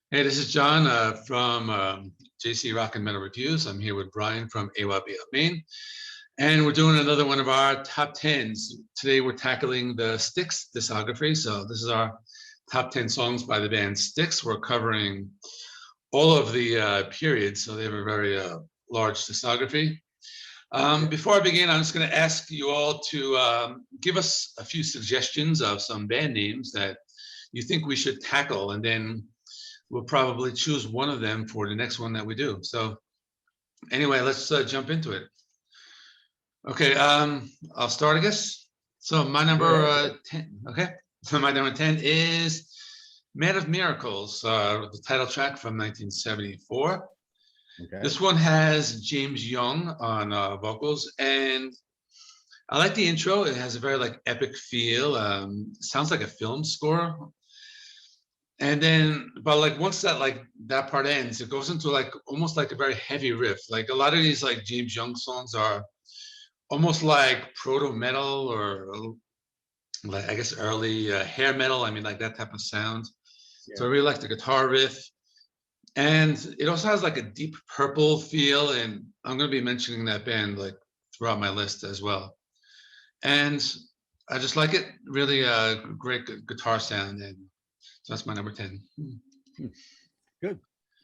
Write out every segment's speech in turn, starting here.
Hey, this is John from JC Rock and Metal Reviews. I'm here with Brian from AYBL Maine, and we're doing another one of our top tens. Today we're tackling the Styx discography. So this is our top 10 songs by the band Styx. We're covering all of the periods, so they have a very large discography. Before I begin, I'm just going to ask you all to give us a few suggestions of some band names that you think we should tackle, and then we'll probably choose one of them for the next one that we do. So anyway, let's jump into it. Okay, I'll start, I guess. So my number 10, okay. So my number 10 is Man of Miracles, the title track from 1974. Okay. This one has James Young on vocals, and I like the intro. It has a very like epic feel. Sounds like a film score. And then, but like once that part ends, it goes into like almost like a very heavy riff. Like a lot of these like James Young songs are almost like proto metal or like I guess early hair metal. I mean, like that type of sound. Yeah. So I really like the guitar riff, and it also has like a deep purple feel. And I'm going to be mentioning that band like throughout my list as well. And I just like it. Really great guitar sound. And so that's my number 10. Good.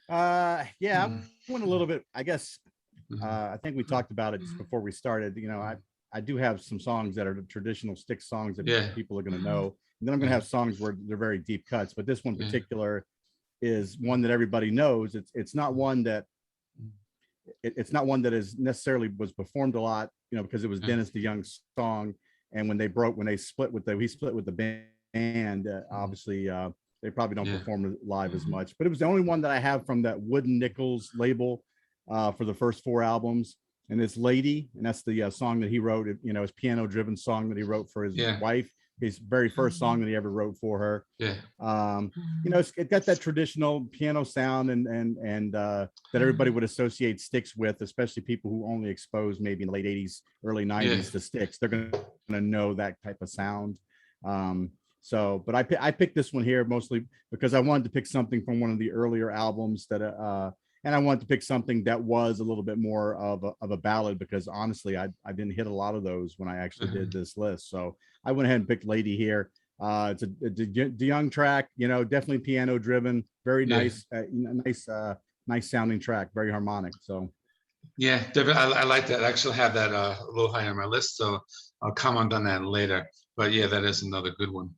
Yeah, I went a little bit, I guess. I think we talked about it just before we started. You know, I do have some songs that are the traditional Styx songs that people are going to know. And then I'm going to have songs where they're very deep cuts. But this one in particular is one that everybody knows. It's not one that is necessarily was performed a lot, you know, because it was Dennis DeYoung's song. And when he split with the band, obviously they probably don't perform it live as much, but it was the only one that I have from that Wooden Nickels label for the first 4 albums. And it's Lady, and that's the song that he wrote, you know, his piano driven song that he wrote for his wife, his very first song that he ever wrote for her. You know, it got that traditional piano sound and that everybody would associate Styx with, especially people who only exposed maybe in the late 80s, early 90s to Styx. They're going to know that type of sound. So, but I picked this one here mostly because I wanted to pick something from one of the earlier albums that, and I wanted to pick something that was a little bit more of a ballad, because honestly, I didn't hit a lot of those when I actually did this list. So I went ahead and picked Lady here. It's a DeYoung track, you know, definitely piano driven, very nice, nice sounding track, very harmonic. So. Yeah, definitely. I like that. I actually have that a little higher on my list, so I'll comment on that later. But yeah, that is another good one.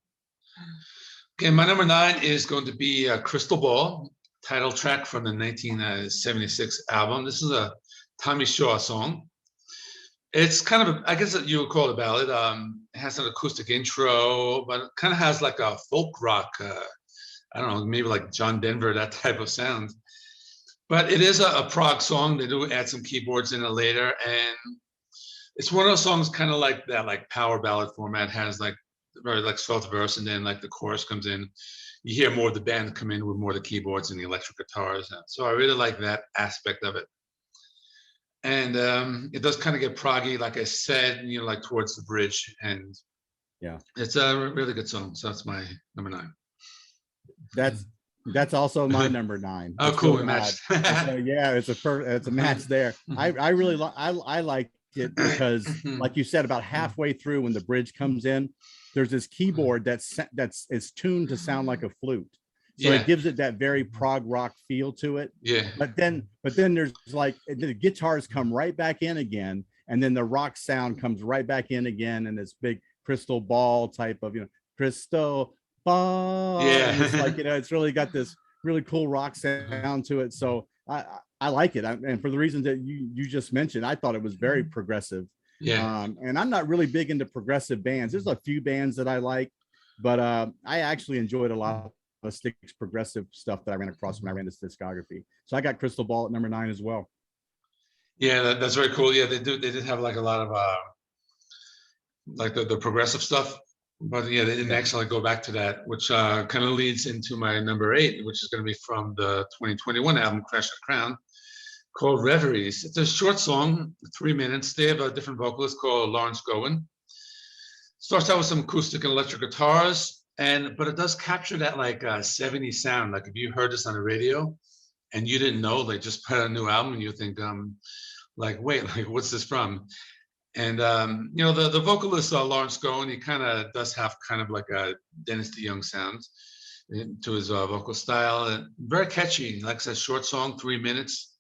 Okay, my number 9 is going to be Crystal Ball, title track from the 1976 album. This is a Tommy Shaw song. It's kind of, I guess you would call it a ballad. It has an acoustic intro, but it kind of has like a folk rock, I don't know, maybe like John Denver, that type of sound. But it is a prog song. They do add some keyboards in it later. And it's one of those songs kind of like that, like power ballad format, has like very like soft verse, and then like the chorus comes in. You hear more of the band come in with more of the keyboards and the electric guitars. So I really like that aspect of it. And it does kind of get proggy, like I said, you know, like towards the bridge. And yeah, it's a really good song. So that's my number 9. That's also my number 9. Oh, cool, we matched. Yeah, it's a match there. I really I like it because, like you said, about halfway through when the bridge comes in, there's this keyboard that's tuned to sound like a flute, so it gives it that very prog rock feel to it. But then there's like the guitars come right back in again, and then the rock sound comes right back in again, and this big crystal ball type of, you know, crystal ball. And it's like, you know, it's really got this really cool rock sound to it. So I like it, and for the reasons that you just mentioned, I thought it was very progressive. And I'm not really big into progressive bands. There's a few bands that I like, but I actually enjoyed a lot of Styx progressive stuff that I ran across when I ran this discography. So I got Crystal Ball at number 9 as well. Yeah, that's very cool. Yeah, they did have like a lot of like the progressive stuff, but yeah, they didn't actually go back to that, which kind of leads into my number 8, which is going to be from the 2021 album Crash the Crown, called Reveries. It's a short song, 3 minutes. They have a different vocalist called Lawrence Gowen. Starts out with some acoustic and electric guitars. but it does capture that like 70s sound. Like if you heard this on the radio and you didn't know, they just put out a new album and you think, like, wait, like what's this from? And you know, the vocalist Lawrence Gowan, he kind of does have kind of like a Dennis DeYoung sound to his vocal style. And very catchy, like I said, short song, 3 minutes.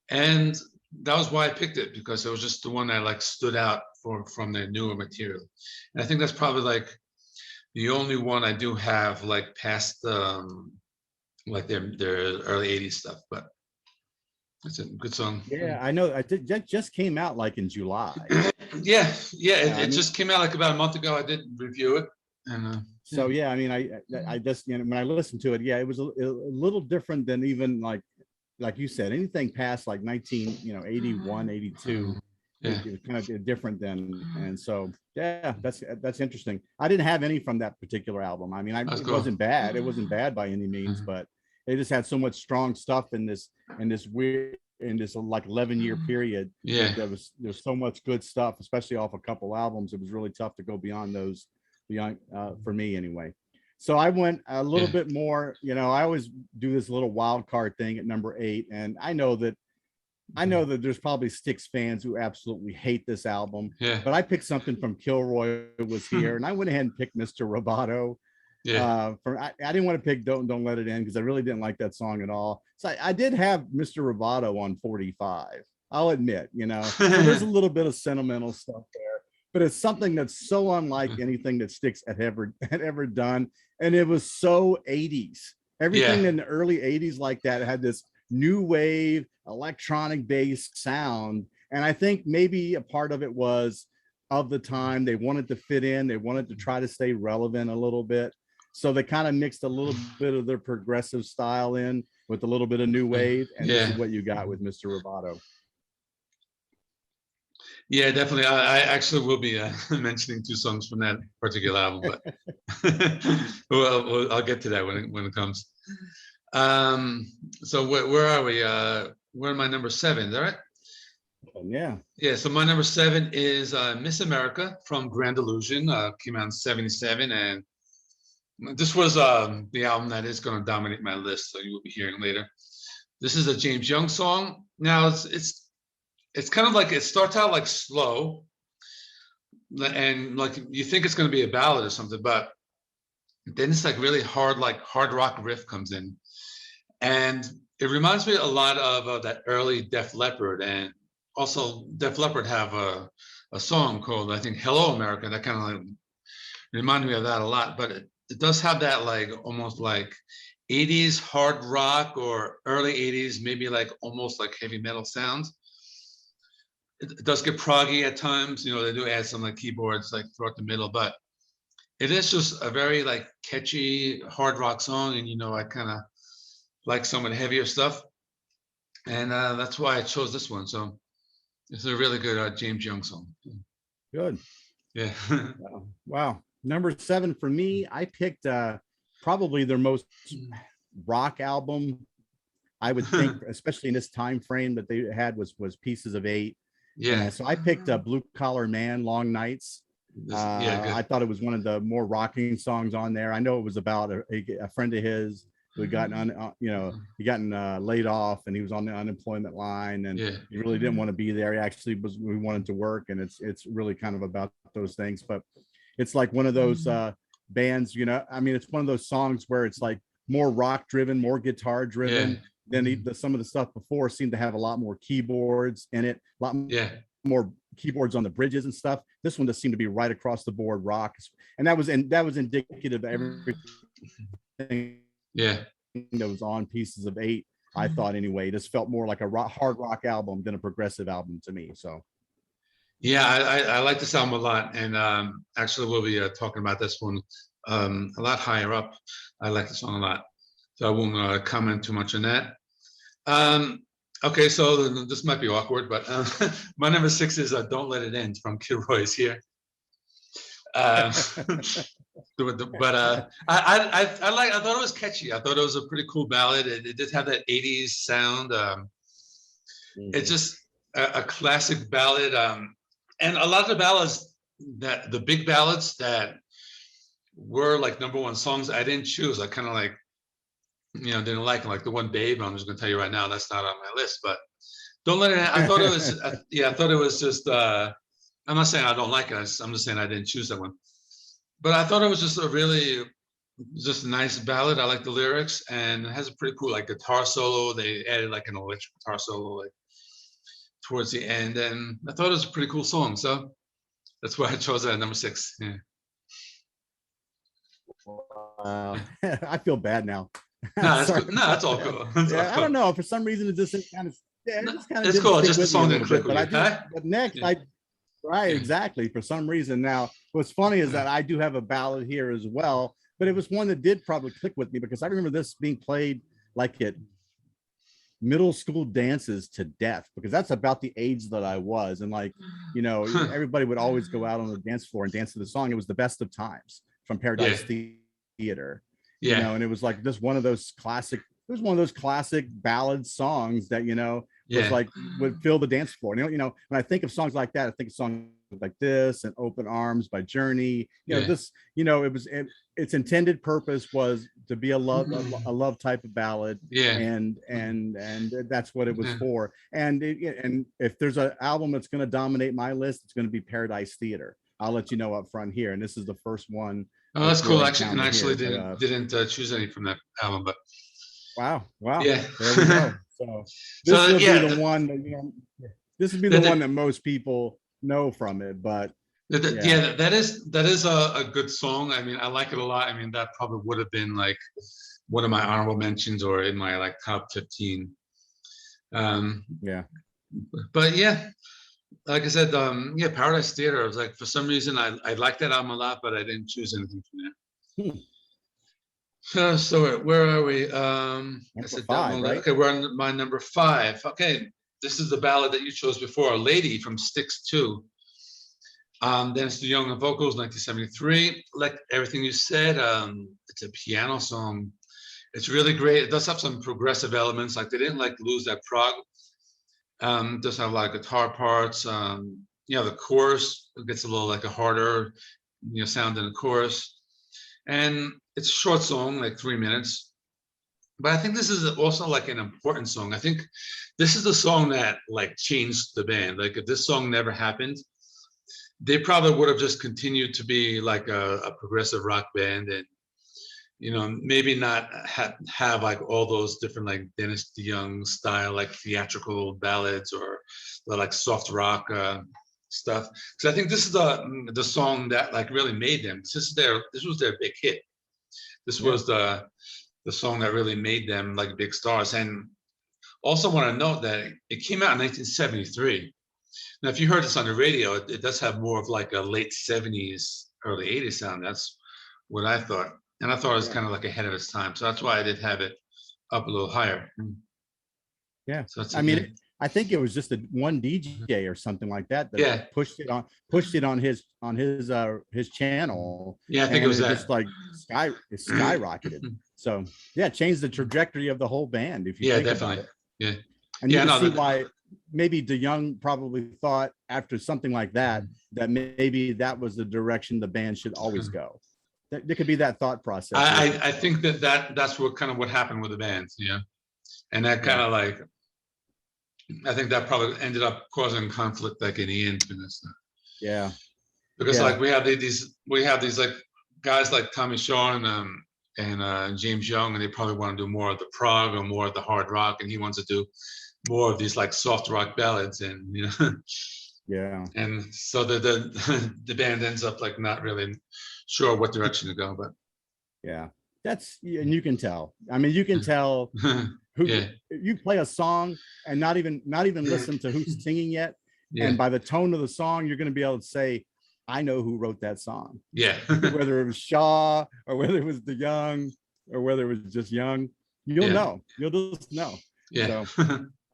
And that was why I picked it, because it was just the one that like stood out from their newer material. And I think that's probably like the only one I do have like past like their early 80s stuff, but it's a good song. Yeah, I know. I did that just came out like in July. Yeah, I it mean, just came out like about a month ago. I did review it. And so yeah, I mean, I just, you know, when I listened to it, yeah, it was a little different than even like you said, anything past like 81, 82. yeah. It was kind of different than, and so yeah, that's interesting. I didn't have any from that particular album. I mean, That's it cool. wasn't bad. It wasn't bad by any means, but they just had so much strong stuff in this weird, in this like 11-year period. Yeah. There's so much good stuff, especially off a couple albums. It was really tough to go beyond those, for me anyway. So I went a little bit more, you know, I always do this little wild card thing at number 8. And I know that there's probably Styx fans who absolutely hate this album, but I picked something from Kilroy Was Here, and I went ahead and picked Mr. Roboto. I didn't want to pick Don't Let It In because I really didn't like that song at all. So I did have Mr. Roboto on 45. I'll admit, you know, so there's a little bit of sentimental stuff there, but it's something that's so unlike anything that Styx had ever done, and it was so 80s. Everything in the early 80s like that had this new wave electronic based sound, and I think maybe a part of it was of the time. They wanted to fit in, they wanted to try to stay relevant a little bit, so they kind of mixed a little bit of their progressive style in with a little bit of new wave, and this is what you got with Mr. Roboto. Yeah, definitely. I actually will be mentioning 2 songs from that particular album, but well, I'll get to that when it comes. So where are we? We're in my number 7, is that right? Yeah, so my number 7 is Miss America from Grand Illusion. Came out in 77, and this was the album that is going to dominate my list, so you will be hearing later. This is a James Young song. Now it's kind of like, it starts out like slow, and like you think it's going to be a ballad or something, but then it's like really hard, like hard rock riff comes in. And it reminds me a lot of that early Def Leppard, and also Def Leppard have a song called, I think, Hello America, that kind of like reminded me of that a lot. But it does have that like almost like 80s hard rock or early 80s, maybe like almost like heavy metal sounds. It does get proggy at times, you know, they do add some like keyboards like throughout the middle, but it is just a very like catchy hard rock song. And, you know, I kind of like some of the heavier stuff, and that's why I chose this one. So it's a really good James Young song. Good. Yeah. Wow. Number 7 for me, I picked probably their most rock album, I would think, especially in this time frame that they had, was Pieces of 8. Yeah. So I picked Blue Collar Man, Long Nights. I thought it was one of the more rocking songs on there. I know it was about a friend of his who had gotten laid off, and he was on the unemployment line, and he really didn't want to be there. He actually we wanted to work, and it's really kind of about those things. But it's like one of those bands, you know, I mean, it's one of those songs where it's like more rock driven, more guitar driven than some of the stuff before seemed to have a lot more keyboards in it, a lot more keyboards on the bridges and stuff. This one just seemed to be right across the board rock, and that was indicative of everything that was on Pieces of 8. I thought anyway, this felt more like a hard rock album than a progressive album to me. So I like this album a lot, and actually we'll be talking about this one a lot higher up. I like the song a lot, so I won't comment too much on that. Okay, so this might be awkward, but my number 6 is Don't Let It End from Kilroy Was Here. But I thought it was catchy. I thought it was a pretty cool ballad. It did have that 80s sound. It's just a classic ballad. And a lot of the ballads, that the big ballads that were like #1 songs I didn't choose. I kind of like, didn't like them. Like the one Babe, I'm just gonna tell you right now, that's not on my list, but don't let it, I thought it was, yeah, I thought it was just, I'm not saying I don't like it. I'm just saying I didn't choose that one. But I thought it was just a really, just a nice ballad. I like the lyrics, and it has a pretty cool like guitar solo. They added like an electric guitar solo like towards the end, and I thought it was a pretty cool song. So that's why I chose it at #6. Yeah. I feel bad now. No, that's Sorry cool. No, about that's all that. cool. That's all Yeah, I don't cool. know. For some reason, it just kind of, yeah, it No, just kind of it's didn't cool. stick Just the with me a song little didn't click bit. with But you, I do. huh? But next, Yeah. right, Yeah. exactly. For some reason, now what's funny is that I do have a ballad here as well, but it was one that did probably click with me because I remember this being played like at middle school dances to death, because that's about the age that I was. And like, everybody would always go out on the dance floor and dance to the song. It was the Best of Times from Yeah. Paradise Theater, Yeah. and it was like just one of those classic, it was one of those classic ballad songs that, was Yeah. like would fill the dance floor. When I think of songs like that, I think of songs like this and Open Arms by Journey. Yeah. Its intended purpose was to be a love type of ballad, Yeah. and that's what it was Yeah. for. And if there's an album that's going to dominate my list, it's going to be Paradise Theater. I'll let you know up front here, and this is the first one Oh, that's that's cool. really Actually, and counted actually here. But didn't choose any from that album, but wow, yeah. there we go. So this So will be yeah, the one that, this would be the, the the, one that most people know from it. But yeah, yeah, that is a good song. I mean, I like it a lot. I mean, that probably would have been like one of my honorable mentions or in my like top 15. Yeah. But yeah, like I said, yeah, Paradise Theater. I was like, for some reason, I like that album a lot, but I didn't choose anything from there. Hmm. So where are we? I Number said five, right? okay, we're on my #5. Okay, this is the ballad that you chose before, "Lady" from Styx 2. Dennis DeYoung on vocals, 1973. Like everything you said, it's a piano song. It's really great. It does have some progressive elements. Like they didn't like lose that prog. Does have a lot of guitar parts. The chorus gets a little like a harder, sound in the chorus. And it's a short song, like 3 minutes. But I think this is also like an important song. I think this is the song that like changed the band. Like if this song never happened, they probably would have just continued to be like a progressive rock band, and maybe not have like all those different like Dennis DeYoung style like theatrical ballads or the like soft rock stuff. Because I think this is the song that like really made them. This was their big hit. This Yeah. was the song that really made them like big stars. And also want to note that it came out in 1973. Now, if you heard this on the radio, it does have more of like a late 70s, early 80s sound. That's what I thought. And I thought it was kind of like ahead of its time. So that's why I did have it up a little higher. Yeah. So that's I mean, I think it was just one DJ or something like that Yeah. pushed it on his channel. Yeah, I think and it was that. just like it skyrocketed. So yeah, it changed the trajectory of the whole band if you think definitely. about it. Yeah. And you can see why maybe DeYoung probably thought after something like that maybe that was the direction the band should always go. There could be that thought process. I think that's what happened with the band, and that kind of like, I think that probably ended up causing conflict like in the end. Yeah. Because like we have these like guys like Tommy Shaw and James Young, and they probably want to do more of the prog or more of the hard rock, and he wants to do more of these like soft rock ballads, and yeah. And so the band ends up like not really sure what direction to go, but yeah, and you can tell. I mean, you can tell who you play a song and not even listen to who's singing yet, and by the tone of the song, you're going to be able to say, "I know who wrote that song." Yeah, whether it was Shaw or whether it was DeYoung or whether it was just Young, you'll know. You'll just know. Yeah.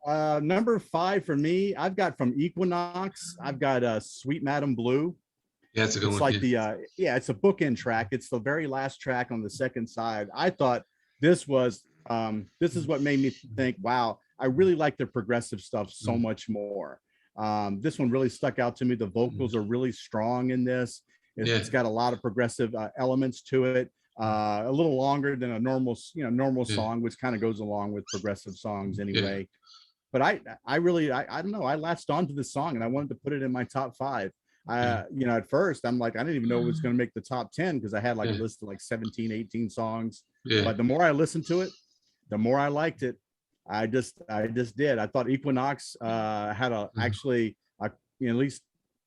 So, number 5 for me, I've got from Equinox. I've got Sweet Madam Blue. Yeah, it's a good one. It's like it's a bookend track. It's the very last track on the second side. I thought this is what made me think, wow, I really like the progressive stuff so much more. This one really stuck out to me. The vocals are really strong in this. It's got a lot of progressive elements to it. A little longer than a normal, normal song, which kind of goes along with progressive songs anyway. But I really, I don't know, I latched onto this song and I wanted to put it in my top 5. At first I'm like, I didn't even know it was going to make the top 10 because I had like a list of like 17, 18 songs. But the more I listened to it, the more I liked it. I just did. I thought Equinox had actually at least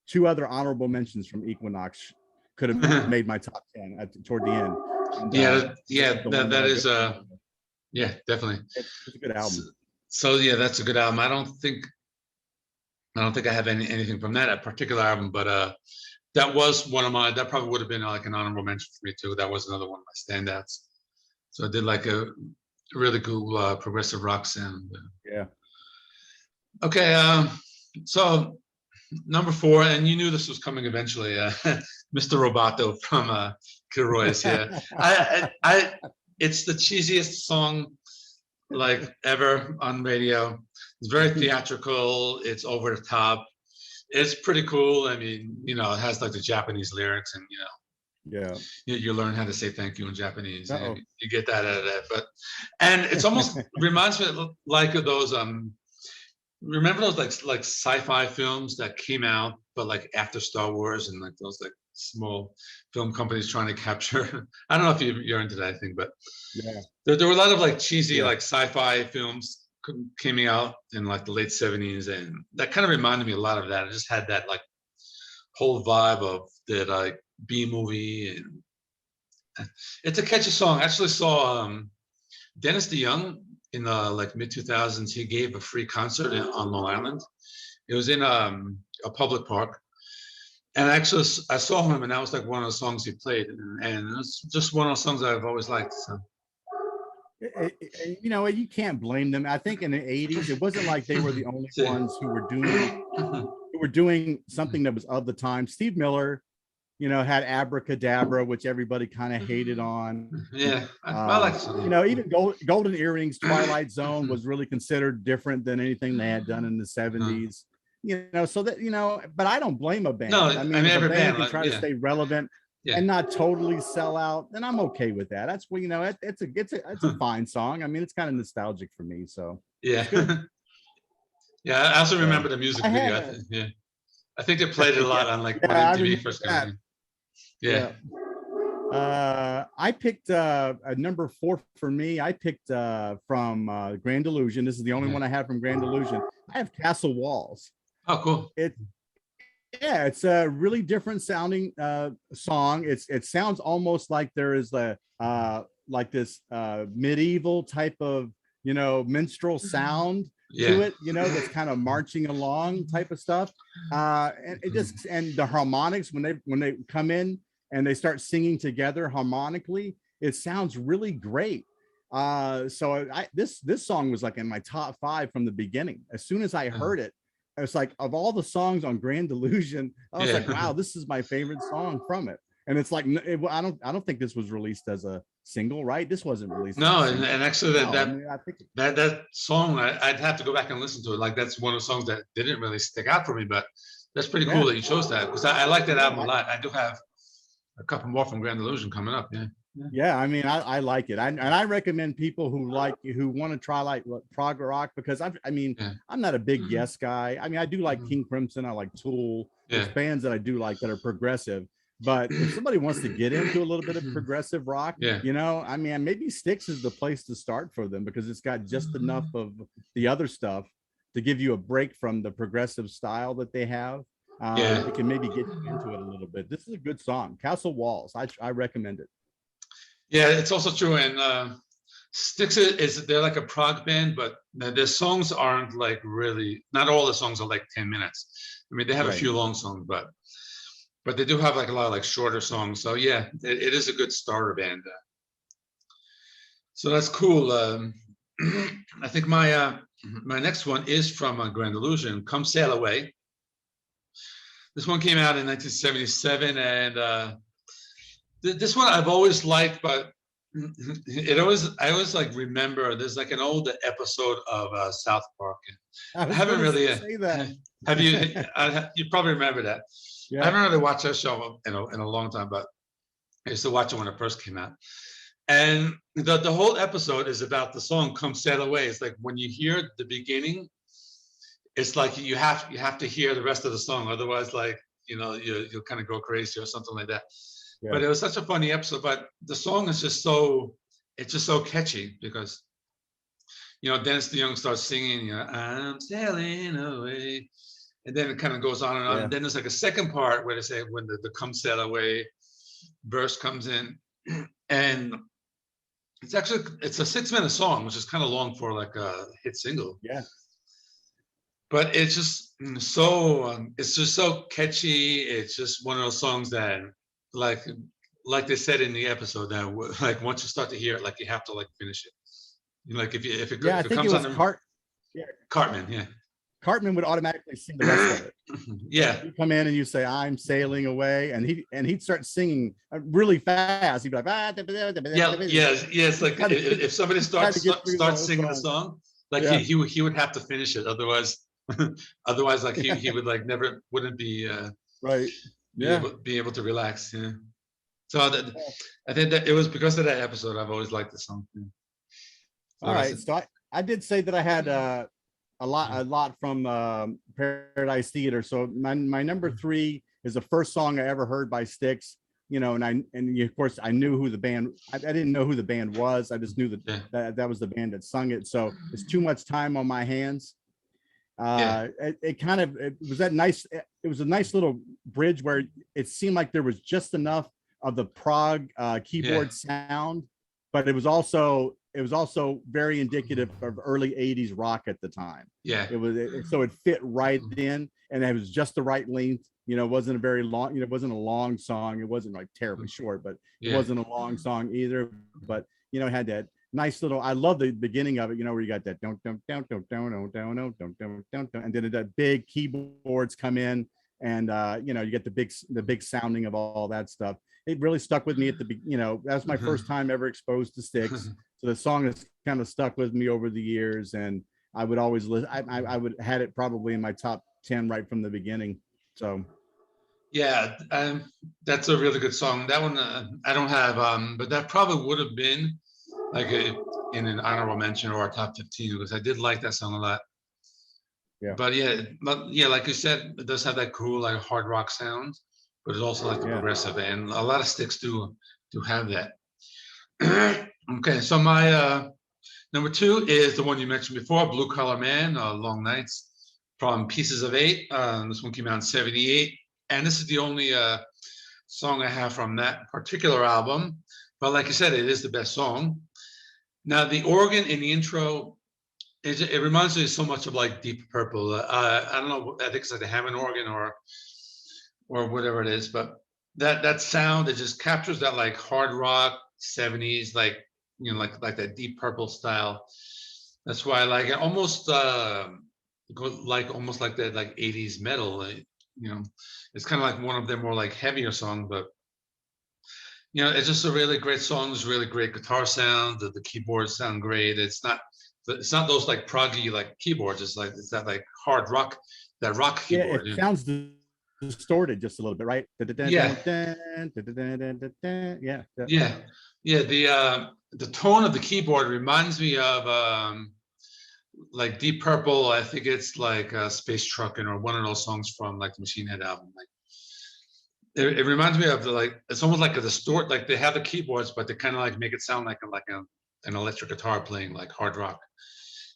2 other honorable mentions from Equinox could have made my top 10 toward the end. And, that is definitely. It's a good album. So that's a good album. I don't think I have anything from that particular album, but that was one of my. That probably would have been like an honorable mention for me too. That was another one of my standouts. So I did like a really cool progressive rock sound. Okay, so number 4, and you knew this was coming eventually. Mr. Roboto from Kid Roy's. It's the cheesiest song like ever on radio. It's very theatrical. It's over the top. It's pretty cool. I mean, it has like the Japanese lyrics, and you learn how to say thank you in Japanese. And you get that out of that. And it's almost reminds me like of those remember those like sci-fi films that came out but like after Star Wars, and like those like small film companies trying to capture. I don't know if you're into that thing, but there were a lot of like cheesy like sci-fi films came out in like the late 70s, and that kind of reminded me a lot of that. It just had that like whole vibe of the like B movie, and it's a catchy song. I actually saw Dennis DeYoung in the like mid 2000s. He gave a free concert on Long Island. It was in a public park, and actually I saw him, and that was like one of the songs he played, and it's just one of those songs that I've always liked. So. You can't blame them. I think in the 80s, it wasn't like they were the only ones who were doing something that was of the time. Steve Miller, had Abracadabra, which everybody kind of hated on. I like it. Even Golden Earrings, Twilight Zone was really considered different than anything they had done in the 70s. So that but I don't blame a band. No, I mean every band can try to stay relevant and not totally sell out, then I'm okay with that. That's what it's a fine song. I mean, it's kind of nostalgic for me. So I also remember the music video. I think they played it a lot on like when MTV first came in. I picked a number 4 for me. I picked from Grand Illusion. This is the only one I have from Grand Illusion. I have Castle Walls. Oh, cool. It's a really different sounding song. It sounds almost like there is like this medieval type of minstrel sound to it, that's kind of marching along type of stuff. And it just, and the harmonics when they come in and they start singing together harmonically, it sounds really great. So this song was like in my top 5 from the beginning. As soon as I heard it, I was like, of all the songs on Grand Illusion, I was like, wow, this is my favorite song from it. And it's like, I don't think this was released as a single, right? This wasn't released. No, and actually that song, I'd have to go back and listen to it. Like that's one of the songs that didn't really stick out for me, but that's pretty cool that you chose that, because I like that album a lot. I do have a couple more from Grand Illusion coming up. I mean, I like it. And I recommend people who want to try like prog rock, because I'm not a big Yes guy. I mean, I do like King Crimson. I like Tool. There's bands that I do like that are progressive. But if somebody wants to get into a little bit of progressive rock, I mean, maybe Styx is the place to start for them, because it's got just enough of the other stuff to give you a break from the progressive style that they have. It can maybe get you into it a little bit. This is a good song. Castle Walls. I recommend it. Yeah, it's also true. And Styx they're like a prog band, but their songs aren't like really, not all the songs are like 10 minutes. I mean, they have a few long songs, but they do have like a lot of like shorter songs. So yeah, it is a good starter band. So that's cool. I think my next one is from Grand Illusion, Come Sail Away. This one came out in 1977, and this one I've always liked, but I always like remember there's like an old episode of South Park. I haven't really say that. Have you? You probably remember that. I haven't really watched that show in a long time, but I used to watch it when it first came out. And the whole episode is about the song "Come Sail Away." It's like when you hear the beginning, it's like you have to hear the rest of the song, otherwise, like you'll kind of go crazy or something like that. Yeah. But it was such a funny episode. But the song is just so catchy because Dennis DeYoung starts singing, "I'm sailing away," and then it kind of goes on and on. And then there's like a second part where they say when the "Come Sail Away" verse comes in, and it's a 6-minute song, which is kind of long for like a hit single. Yeah. But it's just so catchy. It's just one of those songs that, like they said in the episode, that like once you start to hear it, like you have to like finish it. Like if it I think comes it was on Cartman, yeah. Cartman would automatically sing the rest of it. Yeah. You come in and you say, "I'm sailing away," and he'd start singing really fast. He'd be like, It's like if somebody starts singing the song, like he would have to finish it, otherwise like he would like wouldn't be right. Be able to relax. Yeah. So I think that it was because of that episode I've always liked the song. Yeah. So all right. So I did say that I had a lot from Paradise Theater. So my number 3 is the first song I ever heard by Styx. Of course I knew who the band. I didn't know who the band was. I just knew that was the band that sung it. So it's Too Much Time on My Hands. It was a nice little bridge where it seemed like there was just enough of the prog keyboard sound, but it was also very indicative of early 80s rock at the time. Yeah. So it fit right in, and it was just the right length. It wasn't a very long, it wasn't a long song. It wasn't like terribly short, but it wasn't a long song either. But it had that nice little, I love the beginning of it, where you got that don't, and then that big keyboards come in, and you get the big sounding of all that stuff. It really stuck with me at the beginning. That was my first time ever exposed to Styx. So the song has kind of stuck with me over the years, and I would always listen. I would had it probably in my top 10 right from the beginning. So yeah, that's a really good song. That one I don't have, but that probably would have been like in an honorable mention or a top 15, because I did like that song a lot. Yeah. But like you said, it does have that cool like hard rock sound, but it's also like the progressive, and a lot of Styx do have that. Okay, so my number 2 is the one you mentioned before, Blue Collar Man, Long Nights, from Pieces of 8. This one came out in '78, and this is the only song I have from that particular album. But like you said, it is the best song. Now the organ in the intro, it reminds me so much of like Deep Purple. I don't know, I think it's like a Hammond organ or whatever it is, but that sound, it just captures that like hard rock 70s, like like that Deep Purple style. That's why I like it. Almost almost like that like 80s metal. It's kind of like one of their more like heavier songs, but it's just a really great song. It's really great guitar sound. The keyboards sound great. It's not those like proggy like keyboards. It's that like hard rock, that rock keyboard. It sounds distorted just a little bit, right? The tone of the keyboard reminds me of like Deep Purple. I think it's like Space Truckin' or one of those songs from like the Machine Head album. Like it reminds me of it's almost like a distort, like they have the keyboards, but they kind of like make it sound like an electric guitar playing like hard rock.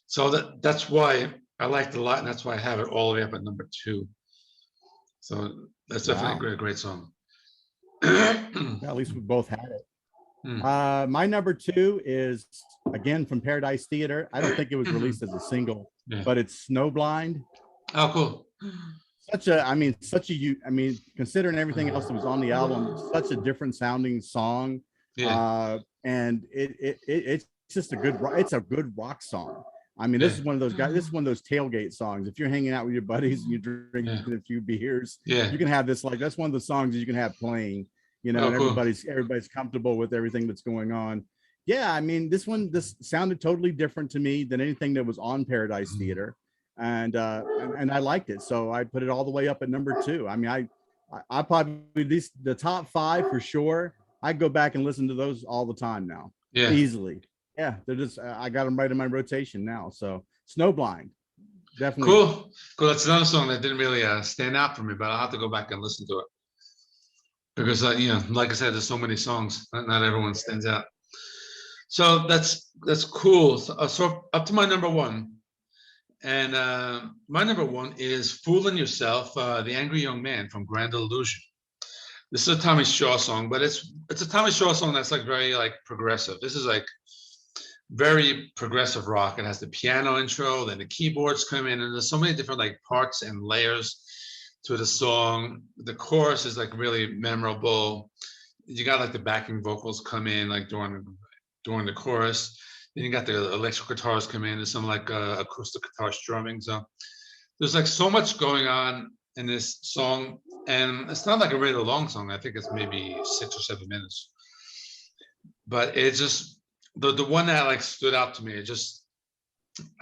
So that's why I liked it a lot, and that's why I have it all the way up at number 2. So that's definitely a great song. At least we both had it. My number 2 is again from Paradise Theater. I don't think it was released as a single, but it's Snowblind. Oh, cool. Considering everything else that was on the album, such a different sounding song. And it's just it's a good rock song. This is one of those guys. This is one of those tailgate songs. If you're hanging out with your buddies and you're drinking a few beers, you can have this. Like, that's one of the songs that you can have playing. And everybody's comfortable with everything that's going on. Yeah, this sounded totally different to me than anything that was on Paradise Theater, and I liked it. So I put it all the way up at number 2. I probably the top 5 for sure. I go back and listen to those all the time now, Yeah. easily. Yeah, they're just I got them right in my rotation now. So Snowblind, definitely. Cool. That's another song that didn't really stand out for me, but I'll have to go back and listen to it because like I said, there's so many songs. Not everyone stands out. So that's cool. So up to my number 1, and my number 1 is "Fooling Yourself," the Angry Young Man from Grand Illusion. This is a Tommy Shaw song, but it's a Tommy Shaw song that's like very like progressive. This is like very progressive rock. It has the piano intro, then the keyboards come in, and there's so many different like parts and layers to the song. The chorus is like really memorable. You got like the backing vocals come in like during the chorus. Then you got the electric guitars come in. There's some like acoustic guitar strumming. So there's like so much going on in this song, and it's not like a really long song. I think it's maybe 6 or 7 minutes, but it's just the one that like stood out to me. I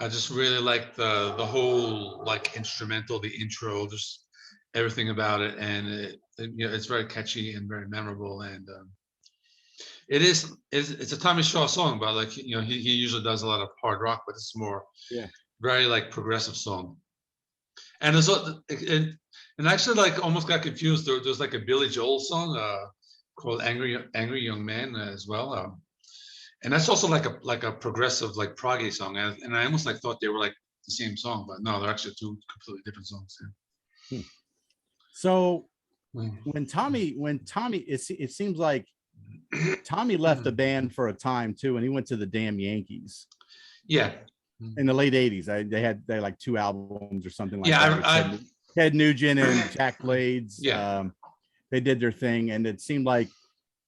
just really like the whole like instrumental, the intro, just everything about it, and it's very catchy and very memorable. And it's a Tommy Shaw song, but like he usually does a lot of hard rock, but it's more very like progressive song. And there's and actually like almost got confused. There's like a Billy Joel song called "Angry Young Man" as well. And that's also like a progressive like proggy song, and I almost like thought they were like the same song, but no, they're actually 2 completely different songs. Yeah. So when Tommy, it seems like Tommy left the band for a time too, and he went to the damn Yankees. Yeah. In the late '80s, they had like 2 albums or something like that. Yeah, Ted Nugent and Jack Blades. Yeah. They did their thing, and it seemed like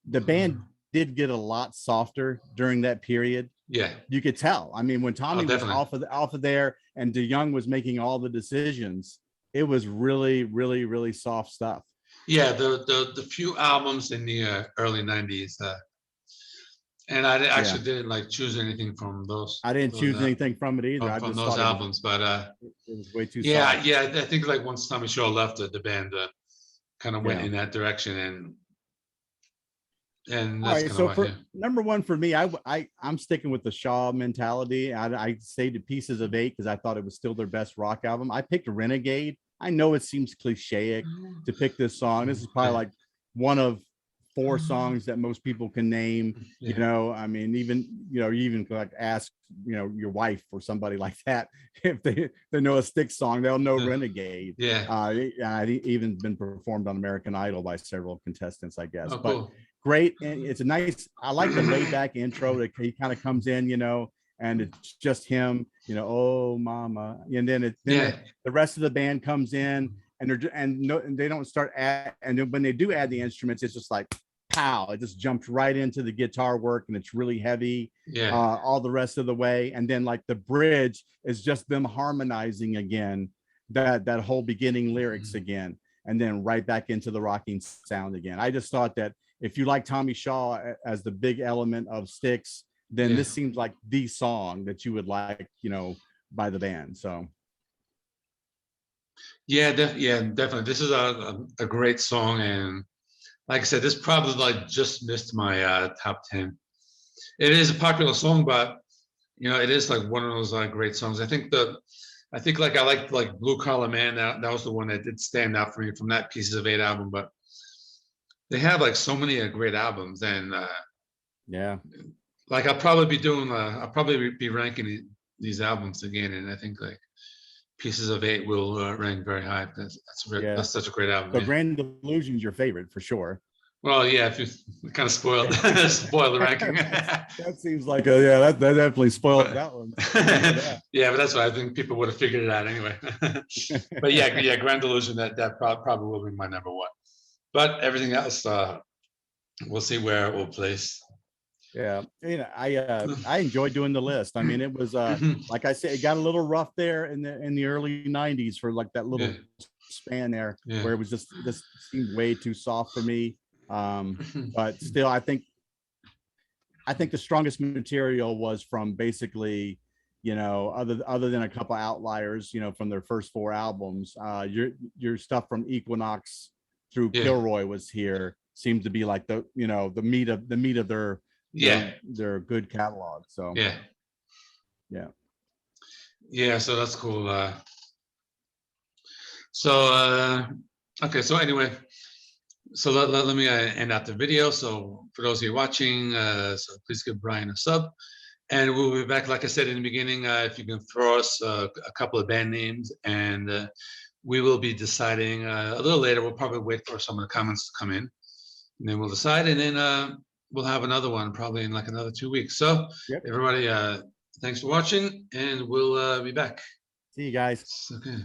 the band did get a lot softer during that period. Yeah, you could tell. I mean, when Tommy was off of there and DeYoung was making all the decisions, it was really, really, really soft stuff. Yeah, the few albums in the early '90s, and I actually didn't like choose anything from those. I didn't choose anything from it either. I from just those albums, but it was way too yeah, soft. yeah. I think like once Tommy Shaw left, the band kind of went in that direction, and all that's right. So kind of for number 1 for me, I'm sticking with the Shaw mentality. I say to Pieces of 8 because I thought it was still their best rock album. I picked Renegade. I know it seems cliche to pick this song. This is probably like one of 4 songs that most people can name. I mean, even you even like ask your wife or somebody like that if they know a Styx song, they'll know Renegade. I even been performed on American Idol by several contestants, I guess. But cool. Great, and it's a nice. I like the laid back intro that he kind of comes in, and it's just him, oh mama, and then the rest of the band comes in, and they don't start and when they do add the instruments, it's just like pow, it just jumps right into the guitar work, and it's really heavy all the rest of the way. And then like the bridge is just them harmonizing again, that whole beginning lyrics again, and then right back into the rocking sound again. I just thought that if you like Tommy Shaw as the big element of Styx, then this seems like the song that you would like, by the band. So definitely, this is a great song, and like I said, this probably like just missed my top 10. It is a popular song, but it is like one of those great songs. I think I liked like Blue Collar Man. That was the one that did stand out for me from that Pieces of 8 album. But they have like so many great albums, and like I'll probably be ranking these albums again, and I think like Pieces of 8 will rank very high. That's such a great album. So Grand Illusion is your favorite for sure. Well, yeah, if you kind of spoil the ranking. That seems like that definitely spoiled that one. Yeah, but that's why I think people would have figured it out anyway. But yeah, Grand Illusion, that probably will be my number 1. But everything else, we'll see where it will place. Yeah, I enjoyed doing the list. I mean, it was like I said, it got a little rough there in the early '90s for like that little span there where it was just seemed way too soft for me. But still, I think the strongest material was from basically, other than a couple outliers, from their first 4 albums, your stuff from Equinox, through Yeah. Kilroy was here seemed to be like the, you know, the meat of their Yeah. their good catalog. So Yeah. yeah. Yeah. So that's cool. Okay. So anyway, so let me end out the video. So for those of you watching, so please give Brian a sub. And we'll be back, like I said in the beginning, if you can throw us a couple of band names, and we will be deciding a little later. We'll probably wait for some of the comments to come in, and then we'll decide, and then we'll have another one probably in like another 2 weeks. So Yep. everybody, thanks for watching, and we'll be back. See you guys. Okay.